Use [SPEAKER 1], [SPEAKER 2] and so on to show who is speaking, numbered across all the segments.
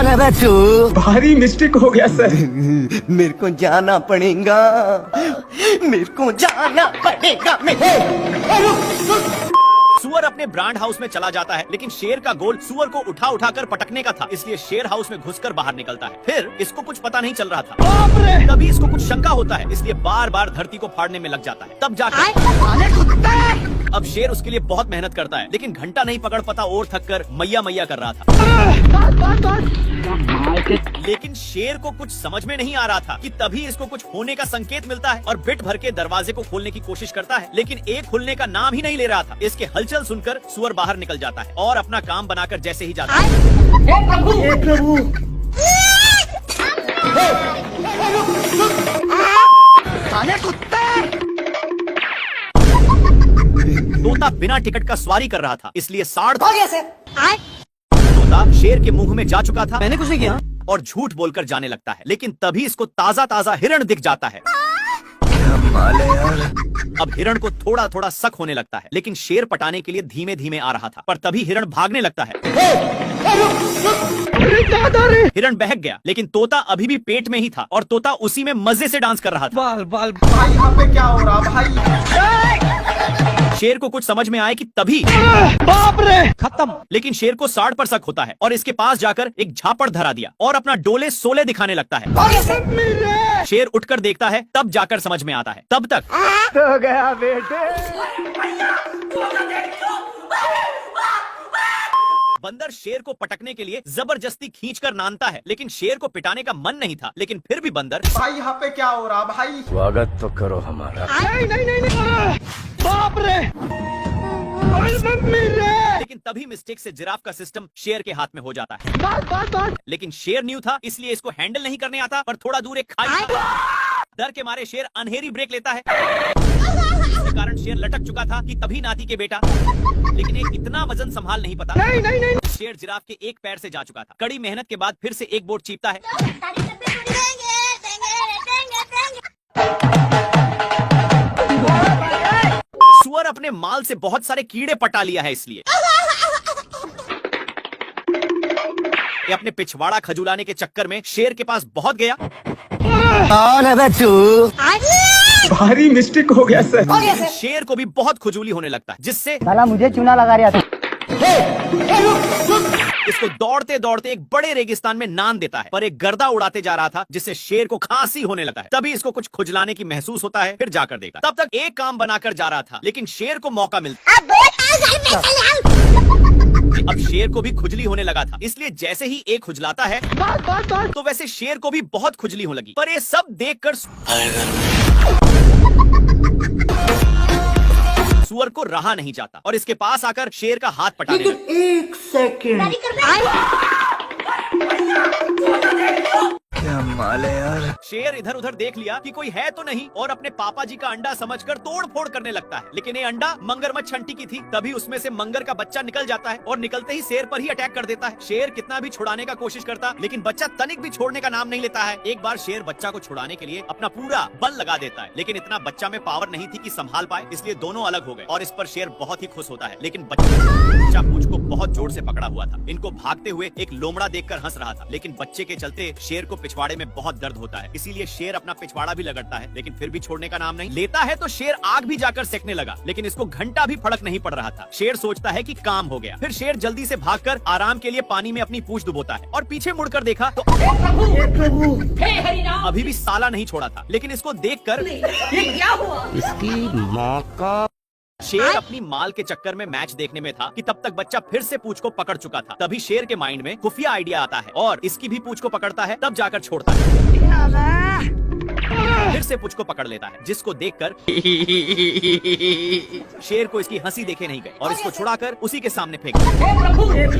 [SPEAKER 1] कौन है बे तू?
[SPEAKER 2] भारी मिस्टेक हो गया सर।
[SPEAKER 1] मेरे को जाना पड़ेगा, मेरे को जाना पड़ेगा।
[SPEAKER 3] सुअर अपने ब्रांड हाउस में चला जाता है, लेकिन शेर का गोल सुअर को उठा उठा कर पटकने का था, इसलिए शेर हाउस में घुसकर बाहर निकलता है। फिर इसको कुछ पता नहीं चल रहा था, तभी इसको कुछ शंका होता है, इसलिए बार बार धरती को फाड़ने में लग जाता है। तब जाकर अब शेर उसके लिए बहुत मेहनत करता है, लेकिन घंटा नहीं पकड़ पाता और थक कर मैया मैया कर रहा था। लेकिन शेर को कुछ समझ में नहीं आ रहा था कि तभी इसको कुछ होने का संकेत मिलता है और बिट भर के दरवाजे को खोलने की कोशिश करता है, लेकिन एक खुलने का नाम ही नहीं ले रहा था। इसके हलचल सुनकर सुअर बाहर निकल जाता है और अपना काम बनाकर जैसे ही जाता है,
[SPEAKER 1] हे प्रभु,
[SPEAKER 3] तोता बिना टिकट का सवारी कर रहा था, इसलिए साढ़ तोता शेर के मुंह में जा चुका था।
[SPEAKER 1] मैंने कुछ नहीं किया
[SPEAKER 3] और झूठ बोलकर जाने लगता है, लेकिन तभी इसको ताजा ताजा हिरण दिख जाता है। अब हिरण को थोड़ा थोड़ा शक होने लगता है, लेकिन शेर पटाने के लिए धीमे धीमे आ रहा था, पर तभी हिरण भागने लगता है। हिरण बहक गया, लेकिन तोता अभी भी पेट में ही था और तोता उसी में मजे से डांस कर रहा था।
[SPEAKER 2] भाई यहाँ पे क्या हो रहा भाई?
[SPEAKER 3] शेर को कुछ समझ में आए कि तभी
[SPEAKER 1] बाप रे, खत्म।
[SPEAKER 3] लेकिन शेर को साड़ पर शक होता है और इसके पास जाकर एक झापड़ धरा दिया और अपना डोले सोले दिखाने लगता है। शेर उठकर देखता है, तब जाकर समझ में आता है। तब तक
[SPEAKER 1] हो गया बेटे।
[SPEAKER 3] बंदर शेर को पटकने के लिए जबरदस्ती खींचकर नानता है, लेकिन शेर को पिटाने का मन नहीं था। लेकिन फिर भी बंदर
[SPEAKER 2] भाई यहाँ पे क्या हो रहा भाई?
[SPEAKER 1] स्वागत तो करो हमारा।
[SPEAKER 2] नहीं।
[SPEAKER 1] बाप रे,
[SPEAKER 3] लेकिन तभी मिस्टेक से जिराफ का सिस्टम शेर के हाथ में हो जाता है। लेकिन शेर न्यू था, इसलिए इसको हैंडल नहीं करने आता, पर थोड़ा दूर एक खाई था। डर के मारे शेर अनहेरी ब्रेक लेता है, इसके कारण शेर लटक चुका था कि तभी नाती के बेटा, लेकिन ये इतना वजन संभाल नहीं पाता।
[SPEAKER 2] नहीं।
[SPEAKER 3] शेर जिराफ के एक पैर से जा चुका था। कड़ी मेहनत के बाद फिर से एक बोर्ड चीपता है। सुअर अपने माल से बहुत सारे कीड़े पटा लिया है, इसलिए ये अपने पिछवाड़ा खजुलाने के चक्कर में शेर के पास बहुत गया।
[SPEAKER 1] कौन है बे तू?
[SPEAKER 2] भारी मिस्टेक हो गया सर।
[SPEAKER 3] शेर को भी बहुत खुजली होने लगता है, जिससे
[SPEAKER 1] साला मुझे चूना लगा रहा था।
[SPEAKER 3] इसको दौड़ते दौड़ते एक बड़े रेगिस्तान में नान देता है, पर एक गर्दा उड़ाते जा रहा था, जिससे शेर को खांसी होने लगता है। तभी इसको कुछ खुजलाने की महसूस होता है, फिर जाकर देखता। तब तक एक काम बनाकर जा रहा था, लेकिन शेर को मौका मिलता। अब शेर को भी खुजली होने लगा था, इसलिए जैसे ही एक खुजलाता है तो वैसे शेर को भी बहुत खुजली होने लगी। पर ये सब देखकर सुअर को रहा नहीं जाता और इसके पास आकर शेर का हाथ पटाने लगा।
[SPEAKER 1] एक सेकंड, क्या माल है यार।
[SPEAKER 3] शेर इधर उधर देख लिया कि कोई है तो नहीं और अपने पापा जी का अंडा समझकर तोड़ फोड़ करने लगता है, लेकिन ये अंडा मगरमच्छ छंटी की थी। तभी उसमें से मंगर का बच्चा निकल जाता है और निकलते ही शेर पर ही अटैक कर देता है। शेर कितना भी छुड़ाने का कोशिश करता, लेकिन बच्चा तनिक भी छोड़ने का नाम नहीं लेता है। एक बार शेर बच्चा को छुड़ाने के लिए अपना पूरा बल लगा देता है, लेकिन इतना बच्चा में पावर नहीं थी कि संभाल पाए, इसलिए दोनों अलग हो गए और इस पर शेर बहुत ही खुश होता है। लेकिन बच्चा पूंछ को बहुत जोर से पकड़ा हुआ था। इनको भागते हुए एक लोमड़ा देखकर हंस रहा था, लेकिन बच्चे के चलते शेर को पिछवाड़े में बहुत दर्द होता है, इसीलिए शेर अपना पिछवाड़ा भी लगड़ता है, लेकिन फिर भी छोड़ने का नाम नहीं लेता है। तो शेर आग भी जाकर सेकने लगा, लेकिन इसको घंटा भी फर्क नहीं पड़ रहा था। शेर सोचता है कि काम हो गया। फिर शेर जल्दी से भागकर आराम के लिए पानी में अपनी पूंछ डुबोता है और पीछे मुड़कर देखा तो अभी भी साला नहीं छोड़ा था, लेकिन इसको देखकर
[SPEAKER 1] इसकी माँ का।
[SPEAKER 3] शेर अपनी माल के चक्कर में मैच देखने में था कि तब तक बच्चा फिर से पूंछ को पकड़ चुका था। तभी शेर के माइंड में खुफिया आइडिया आता है और इसकी भी पूंछ को पकड़ता है, तब जाकर छोड़ता है। फिर से पूंछ को पकड़ लेता है, जिसको देखकर शेर को इसकी हंसी देखे नहीं गई और इसको छुड़ाकर उसी के सामने फेंक दिया।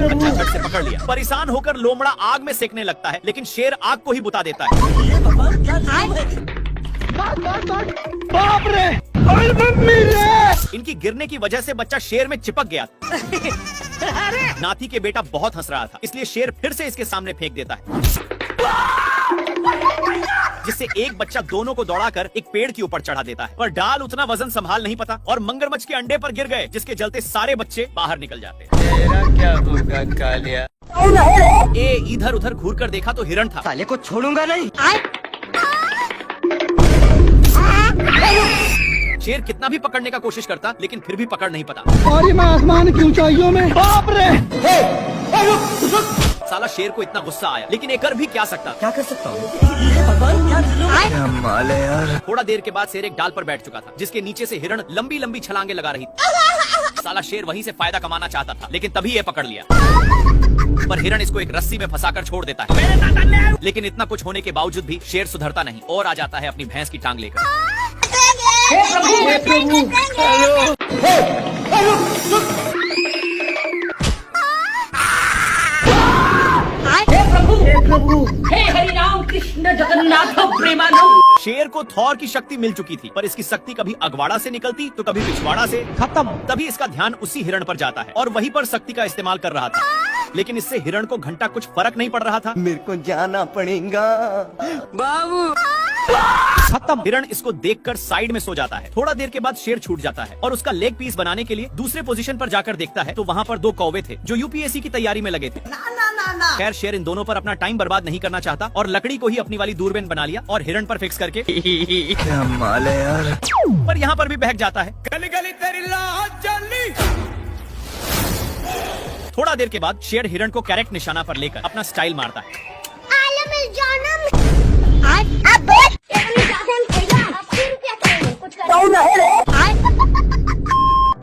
[SPEAKER 3] बच्चा झट से पकड़ लिया। परेशान होकर लोमड़ा आग में सेकने लगता है, लेकिन शेर आग को ही बुता देता है।
[SPEAKER 1] बाप रे,
[SPEAKER 3] इनकी गिरने की वजह से बच्चा शेर में चिपक गया था। नाती के बेटा बहुत हंस रहा था, इसलिए शेर फिर से इसके सामने फेंक देता है, जिससे एक बच्चा दोनों को दौड़ाकर एक पेड़ के ऊपर चढ़ा देता है। पर डाल उतना वजन संभाल नहीं पाता और मगरमच्छ के अंडे पर गिर गए, जिसके चलते सारे बच्चे बाहर निकल जाते हैं।
[SPEAKER 1] तेरा क्या होगा कालिया?
[SPEAKER 3] ए इधर उधर घूर कर देखा तो हिरण था।
[SPEAKER 1] साले को छोड़ूंगा नहीं।
[SPEAKER 3] शेर कितना भी पकड़ने का कोशिश करता लेकिन फिर भी पकड़ नहीं पाता।
[SPEAKER 2] और मैं आसमान की ऊंचाइयों में, बाप रे।
[SPEAKER 3] साला शेर को इतना गुस्सा आया लेकिन एक कर भी क्या सकता।
[SPEAKER 1] क्या कर सकता हूँ? क्या माल है यार।
[SPEAKER 3] थोड़ा देर के बाद शेर एक डाल पर बैठ चुका था जिसके नीचे से हिरण लंबी लंबी छलांगे लगा रही थी। साला शेर वहीं से फायदा कमाना चाहता था लेकिन तभी ये पकड़ लिया। पर हिरण इसको एक रस्सी में फंसाकर छोड़ देता है। लेकिन इतना कुछ होने के बावजूद भी शेर सुधरता नहीं और आ जाता है अपनी भैंस की टांग लेकर।
[SPEAKER 4] हे हरि राम कृष्ण जगन्नाथ प्रेमानंद।
[SPEAKER 3] शेर को थॉर की शक्ति मिल चुकी थी पर इसकी शक्ति कभी अगवाड़ा से निकलती तो कभी पिछवाड़ा से। खत्म। तभी इसका ध्यान उसी हिरण पर जाता है और वहीं पर शक्ति का इस्तेमाल कर रहा था। लेकिन इससे हिरण को घंटा कुछ फर्क नहीं पड़ रहा था।
[SPEAKER 1] मेरे को जाना पड़ेगा बाबू।
[SPEAKER 3] खत्म। हिरण इसको देखकर साइड में सो जाता है। थोड़ा देर के बाद शेर छूट जाता है और उसका लेग पीस बनाने के लिए दूसरे पोजीशन पर जाकर देखता है तो वहाँ पर दो कौवे थे जो यूपीएससी की तैयारी में लगे थे। खैर शेर इन दोनों पर अपना टाइम बर्बाद नहीं करना चाहता और लकड़ी को ही अपनी वाली दूरबीन बना लिया और हिरण पर फिक्स करके
[SPEAKER 1] क्या माल है यार।
[SPEAKER 3] पर यहाँ पर भी बहक जाता है। गली गली तेरी लाज जली। थोड़ा देर के बाद शेर हिरण को करेक्ट निशाना पर लेकर अपना स्टाइल मारता है।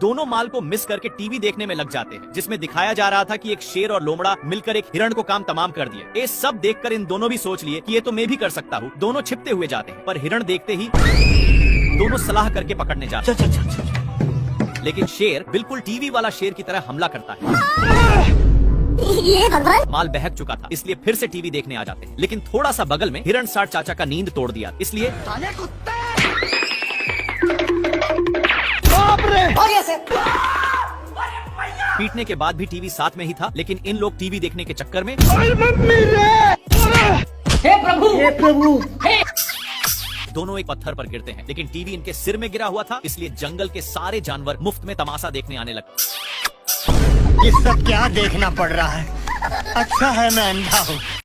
[SPEAKER 3] दोनों माल को मिस करके टीवी देखने में लग जाते हैं जिसमें दिखाया जा रहा था कि एक शेर और लोमड़ा मिलकर एक हिरण को काम तमाम कर दिए। ये सब देखकर इन दोनों भी सोच लिए कि ये तो मैं भी कर सकता हूँ। दोनों छिपते हुए जाते हैं पर हिरण देखते ही दोनों सलाह करके पकड़ने जाते हैं। लेकिन शेर बिल्कुल टीवी वाला शेर की तरह हमला करता है। माल बहक चुका था इसलिए फिर से टीवी देखने आ जाते हैं। लेकिन थोड़ा सा बगल में हिरण साठ चाचा का नींद तोड़ दिया इसलिए पीटने के बाद भी टीवी साथ में ही था। लेकिन इन लोग टीवी देखने के चक्कर में
[SPEAKER 4] हे प्रभु
[SPEAKER 3] दोनों एक पत्थर पर गिरते हैं। लेकिन टीवी इनके सिर में गिरा हुआ था इसलिए जंगल के सारे जानवर मुफ्त में तमाशा देखने आने लगे।
[SPEAKER 1] ये सब क्या देखना पड़ रहा है। अच्छा है मैं अंधा हूँ।